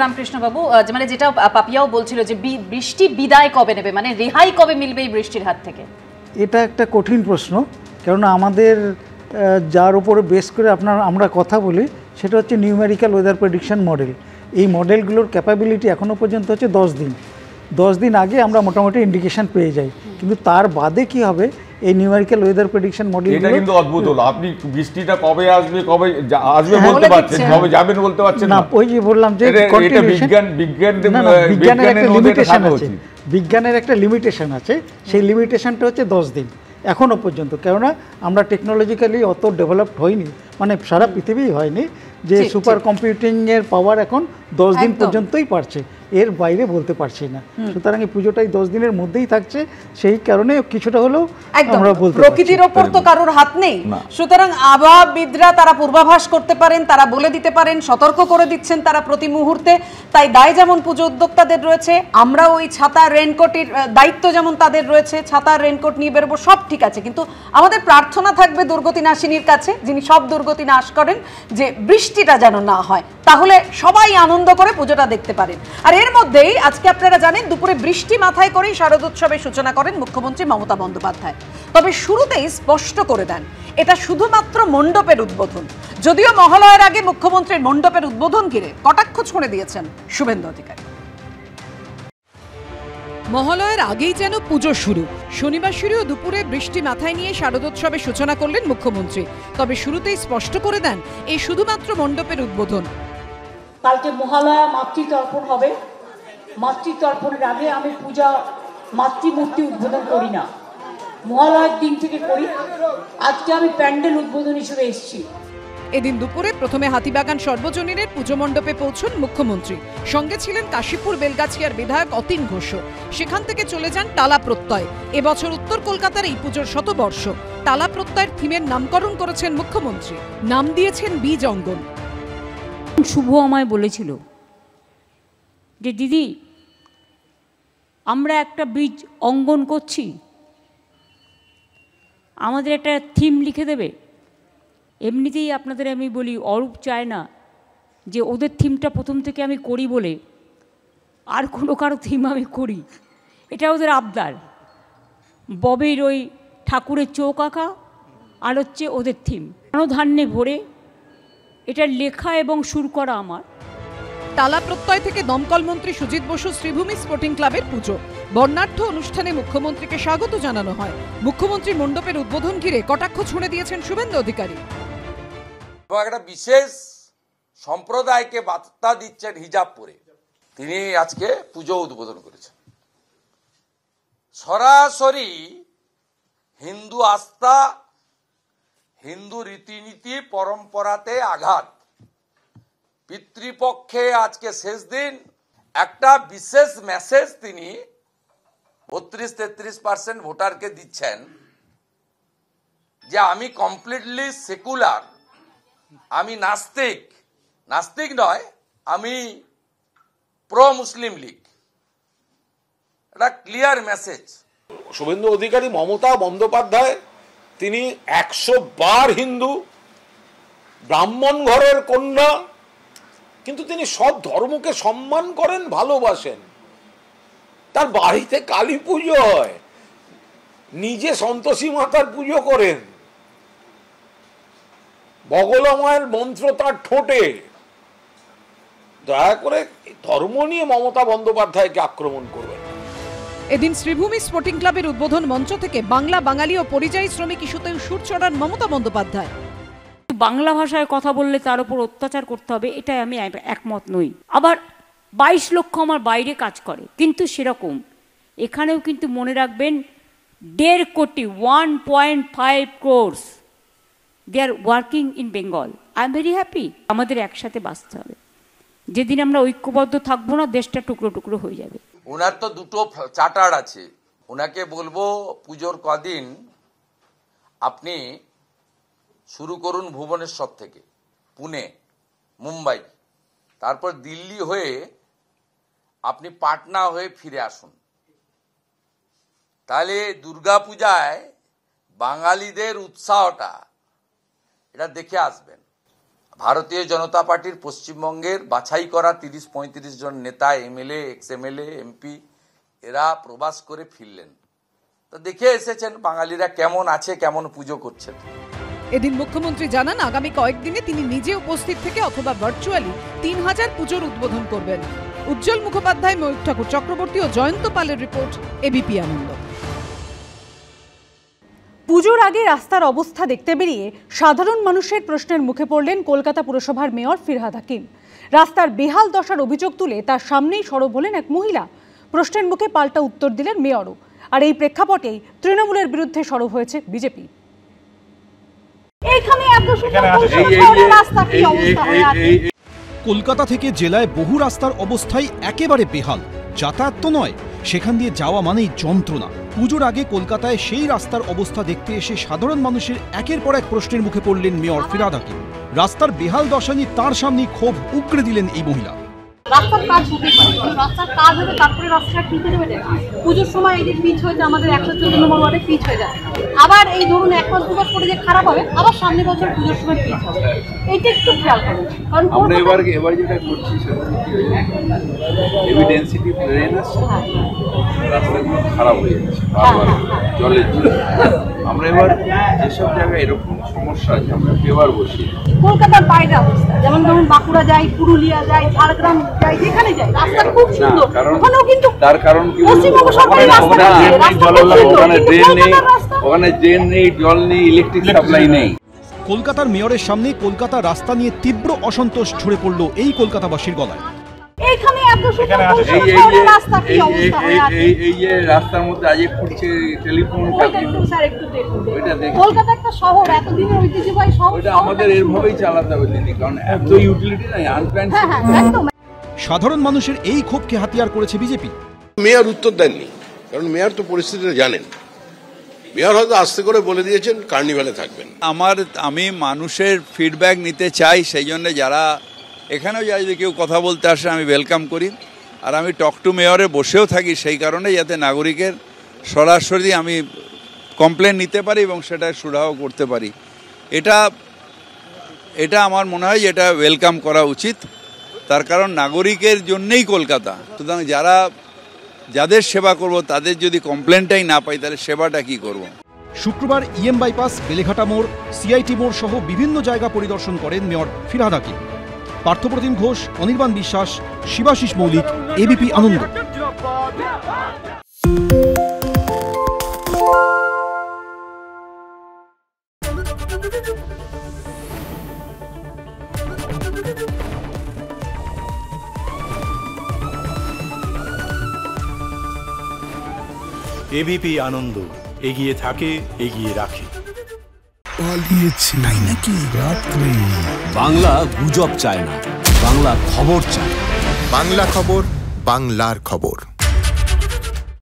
রামকৃষ্ণ বাবু, মানে যেটা পাপিয়াও বলছিল যে বৃষ্টি বিদায় কবে নেবে, মানে রেহাই কবে মিলবে এই বৃষ্টির হাত থেকে? এটা একটা কঠিন প্রশ্ন, কেননা আমাদের যার উপরে বেস করে আমরা কথা বলি সেটা হচ্ছে নিউমেরিক্যাল ওয়েদার প্রেডিকশন মডেল। এই মডেলগুলোর ক্যাপাবিলিটি এখনও পর্যন্ত হচ্ছে 10 দিন। 10 দিন আগে আমরা মোটামুটি ইন্ডিকেশন পেয়ে যাই, কিন্তু তার বাদে কি হবে এই নিউমেরিক্যাল ওয়েদার প্রেডিকশন মডেল, এটা কিন্তু অদ্ভুত হলো। আপনি বৃষ্টিটা কবে আসবে আসবে বলতে পারছেন, কবে যাবেন বলতে পারছেন না। ওই যে বললাম যে বিজ্ঞানের একটা লিমিটেশন আছে, বিজ্ঞানের একটা লিমিটেশন আছে, সেই লিমিটেশনটা হচ্ছে 10 দিন এখনও পর্যন্ত। কেননা আমরা টেকনোলজিক্যালি অত ডেভেলপড হয়নি, মানে সারা পৃথিবী হয়নি যে সুপার কম্পিউটিংয়ের পাওয়ার এখন 10 দিন পর্যন্তই পারছে, এর বাইরে বলতে পারছি না। সুতরাং এই পুজোটাই 10 দিনের মধ্যেই থাকছে, সেই কারণে কিছুটা হলেও আমরা বলতে পারছি। প্রকৃতির ওপর তো কারোর হাত নেই, সুতরাং আবহাওয়াবিদরা তারা পূর্বাভাস করতে পারেন, তারা বলে দিতে পারেন, সতর্ক করে দিচ্ছেন তারা প্রতি মুহূর্তে। তাই দায় যেমন পুজো উদ্যোক্তাদের রয়েছে, আমরা ওই ছাতা রেনকোটের দায়িত্ব যেমন তাদের রয়েছে, ছাতা রেনকোট নিয়ে বেরোবো, সব ঠিক আছে, কিন্তু আমাদের প্রার্থনা থাকবে দুর্গতি নাশিনীর কাছে, যিনি সব দুর্গতি নাশ করেন, যে বৃষ্টিটা যেন না হয়, তাহলে সবাই আনন্দ করে পুজোটা দেখতে পারেন। আর এর মধ্যেই আজকে আপনারা জানেন দুপুরে বৃষ্টি মাথায় করেই শারদোৎসবের সূচনা করেন মুখ্যমন্ত্রী মমতা বন্দ্যোপাধ্যায়। তবে শুরুতেই স্পষ্ট করে দেন এটা শুধুমাত্র মণ্ডপের উদ্বোধন, যদিও মহালয়ার আগে মুখ্যমন্ত্রীর মণ্ডপের উদ্বোধন ঘিরে কটাক্ষ ছুঁড়ে দিয়েছেন শুভেন্দু অধিকারী। মহালয়ার আগেই যেন পুজো শুরু। শনিবার শুরু দুপুরে বৃষ্টি মাথায় নিয়ে শারদোৎসবের সূচনা করলেন মুখ্যমন্ত্রী। তবে শুরুতেই স্পষ্ট করে দেন এই শুধুমাত্র মণ্ডপের উদ্বোধন। কালকে মহালয়া মাতৃতর্পণ হবে, মাতৃতর্পণের আগে আমি পূজা মাতৃমূর্তি উদ্বোধন করি না, মহালয়ার দিন থেকে করি। আজকে আমি প্যান্ডেল উদ্বোধন হিসেবে এসেছি। এদিন দুপুরে প্রথমে হাতিবাগান সর্বজনীনের পুজো মণ্ডপে পৌঁছন মুখ্যমন্ত্রী, সঙ্গে ছিলেন কাশীপুর বেলগাছিয়ার বিধায়ক অতীন ঘোষ। সেখান থেকে চলে যান টালা প্রত্যয়। এবছর উত্তর কলকাতার এই পুজোর শতবর্ষ। টালা প্রত্যয়ের থিমের নামকরণ করেছেন মুখ্যমন্ত্রী, নাম দিয়েছেন বীজ অঙ্গন। শুভ আমায় বলেছিল যে দিদি আমরা একটা বীজ অঙ্কন করছি, আমাদের একটা থিম লিখে দেবে। এমনিতেই আপনাদের আমি বলি, অরূপ চায় না যে ওদের থিমটা প্রথম থেকে আমি করি বলে আর কোনো কারো থিম আমি করি, এটা ওদের আবদার। ববের ওই ঠাকুরের চোখ আঁকা আর হচ্ছে ওদের থিম, ধান্যে ভরে এটা লেখা এবং সুর করা আমার। টালা প্রত্যয় থেকে দমকল মন্ত্রী সুজিত বসু শ্রীভূমি স্পোর্টিং ক্লাবের পুজো। বর্ণাঢ্য অনুষ্ঠানে মুখ্যমন্ত্রীকে স্বাগত জানানো হয়। মুখ্যমন্ত্রীর মণ্ডপের উদ্বোধন ঘিরে কটাক্ষ ছুঁড়ে দিয়েছেন শুভেন্দু অধিকারী। একটা বিশেষ সম্প্রদায়কে বার্তা দিচ্ছেন হিজাব পরে, তিনি আজকে পুজো উদ্বোধন করেছেন। সরাসরি হিন্দু আস্থা, হিন্দু রীতিনীতি পরম্পরাতে আঘাত। পিতৃপক্ষে আজকে শেষ দিন, একটা বিশেষ মেসেজ তিনি 32-33% ভোটারকে দিচ্ছেন যে আমি কমপ্লিটলি সেকুলার, আমি নাস্তিক, নাস্তিক নয়, আমি প্রো মুসলিম লীগ। এটা ক্লিয়ার মেসেজ। শুভেন্দু অধিকারী, মমতা বন্দ্যোপাধ্যায়, তিনি 100 বার হিন্দু, ব্রাহ্মণ ঘরের কন্যা, কিন্তু তিনি সব ধর্মকে সম্মান করেন, ভালোবাসেন। তার বাড়িতে কালী পুজো হয়, নিজে সন্তোষী মাতার পুজো করেন, বগলামায়ের মন্ত্র তার ঠোঁটে। দয়া করে ধর্ম নিয়ে মমতা বন্দ্যোপাধ্যায়কে আক্রমণ করবেন। এদিন শ্রীভূমি স্পোর্টিং ক্লাবের উদ্বোধন মঞ্চ থেকে বাংলা, বাঙালি ও পরিযায়ী শ্রমিক ইস্যুতেও সুর চড়ান মমতা বন্দ্যোপাধ্যায়। বাংলা ভাষায় কথা বললে তার উপর অত্যাচার করতে হবে, এটাই আমি একমত নই। আবার 22 লক্ষ আমার বাইরে কাজ করে, কিন্তু সেরকম এখানেও কিন্তু মনে রাখবেন 1.5 crore 1.5 crores they are working in Bengal. I am very happy. আমাদের একসাথে বাঁচতে হবে। যেদিন আমরা ঐক্যবদ্ধ থাকবো না, দেশটা টুকরো টুকরো হয়ে যাবে। ওনার তো দুটো চার্টার আছে, ওনাকে বলবো পুজোর কদিন আপনি শুরু করুন ভুবনেশ্বর থেকে, পুনে, মুম্বাই, তারপর দিল্লি হয়ে আপনি পাটনা হয়ে ফিরে আসুন। তাহলে দুর্গাপূজায় বাঙালিদের উৎসাহটা এটা দেখে আসবেন। ভারতীয় জনতা পার্টির পশ্চিমবঙ্গের বাছাই করা 30-35 জন নেতা, এমএলএ, এক্স এমএলএ, এমপি এরা প্রবাস করে ফিরলেন। তো দেখে এসেছেন বাঙালিরা কেমন আছে, কেমন পুজো করছেন। এদিন মুখ্যমন্ত্রী জানান আগামী কয়েকদিনে তিনি নিজে উপস্থিত থেকে অথবা ভার্চুয়ালি 3000 পুজোর উদ্বোধন করবেন। উজ্জ্বল মুখোপাধ্যায়, ময়ূর ঠাকুর চক্রবর্তী ও জয়ন্ত পালের রিপোর্ট, এবিপি আনন্দ। পুজোর আগে রাস্তার অবস্থা দেখতে বেরিয়ে সাধারণ মানুষের প্রশ্নের মুখে পড়লেন কলকাতা পুরসভার মেয়র ফিরহাদ হাকিম। রাস্তার বেহাল দশার অভিযোগ তুলে তার সামনেই সরব হলেন এক মহিলা। প্রশ্নের মুখে পাল্টা উত্তর দিলেন মেয়রও। আর এই প্রেক্ষাপটেই তৃণমূলের বিরুদ্ধে সরব হয়েছে বিজেপি। কলকাতা থেকে জেলায় বহু রাস্তার অবস্থাই একেবারে বেহাল। যাতায়াত তো নয়, সেখান দিয়ে যাওয়া মানেই যন্ত্রণা। পুজোর আগে কলকাতায় সেই রাস্তার অবস্থা দেখতে এসে সাধারণ মানুষের একের পর এক প্রশ্নের মুখে পড়লেন মেয়র ফিরহাদ হাকিম। রাস্তার বেহাল দশা নিয়ে তাঁর সামনে ক্ষোভ উগরে দিলেন এই মহিলা। রাস্তার কাজ হতে পারে, রাস্তার কাজ হবে তারপরে রাস্তাটা ঠিক হয়ে যাবে। পুজোর সময় এই যে পিচ হয়েছে আমাদের 114 নম্বর ওয়ার্ডে পিচ হয়ে যাবে, আবার এই ধরুন 1 মাস 2 মাস পরে যে খারাপ হবে, আবার সামনে বছর পুজোর সময় পিচ হবে। এইটা একটু খেয়াল করুন, কারণ আমরা এবার যেটা করছি সেটা এভিডেন্সিটি ট্রেন আছে, রাস্তাগুলো খারাপ হয়ে যাচ্ছে বারবার জলের জন্য। আমরা এবার যেসব জায়গায় এরকম সমস্যা আছে আমরা পেপার বসিয়ে কলকাতার বাইরে অবস্থা, যেমন ধরুন বাঁকুড়া যাই, পুরুলিয়া যাই, ঝাড়গ্রাম যাই, যেখানে যাই রাস্তা খুব সুন্দর। ওখানেও কিন্তু তার কারণ কি ওখানে ড্রেন নেই, জল নেই, ইলেকট্রিক সাপ্লাই নেই। কলকাতার মেয়রের সামনে কলকাতার রাস্তা নিয়ে তীব্র অসন্তোষ ঝরে পড়ল এই কলকাতাবাসীর গলায়। এইখানে এত সুন্দর রাস্তা, কি অবস্থা হয়ে আছে এই যে রাস্তার মধ্যে আজ ফুটছে টেলিফোন। স্যার একটু দেখুন, কলকাতা একটা শহর, এতদিনের ঐতিহ্যবাহী শহর, এটা আমাদের এরভাবেই চালাতে হবে দিদি, কারণ এত ইউটিলিটি নাই, আনপ্ল্যান্ড। সাধারণ মানুষের এই ক্ষোভকে হাতিয়ার করেছে বিজেপি। মেয়র উত্তর দেননি, কারণ মেয়র তো পরিস্থিতিটা জানেন। মেয়র হয়তো আস্তে করে বলে দিয়েছেন কার্নিভালে থাকবেন। আমি মানুষের ফিডব্যাক নিতে চাই, সেই জন্য যারা এখানেও যদি কেউ কথা বলতে আসে আমি ওয়েলকাম করি। আর আমি টক টু মেয়রে বসেও থাকি সেই কারণে, যাতে নাগরিকের সরাসরি আমি কমপ্লেন নিতে পারি এবং সেটা সুরাহ করতে পারি। এটা আমার মনে হয় এটা ওয়েলকাম করা উচিত। তার কারণ নাগরিকের জন্যই কলকাতা, সুতরাং যাদের সেবা করব তাদের যদি কমপ্লেনটাই না পাই তাহলে সেবাটা কি করব। শুক্রবার ইএম বাইপাস, বেলেঘাটা মোড়, সিআইটি মোড় সহ বিভিন্ন জায়গা পরিদর্শন করেন মেয়র ফিরহাদ হাকিম। পার্থপ্রতিম ঘোষ, অনির্বাণ বিশ্বাস, শিবাশিস মৌলিক, এবিপি আনন্দ। এবিপি আনন্দ, এগিয়ে থাকে, এগিয়ে রাখে। পালিয়েছে তাই নাকি? রাত্রি বাংলা গুজব চায় না, বাংলা খবর চায়। বাংলা খবর, বাংলার খবর।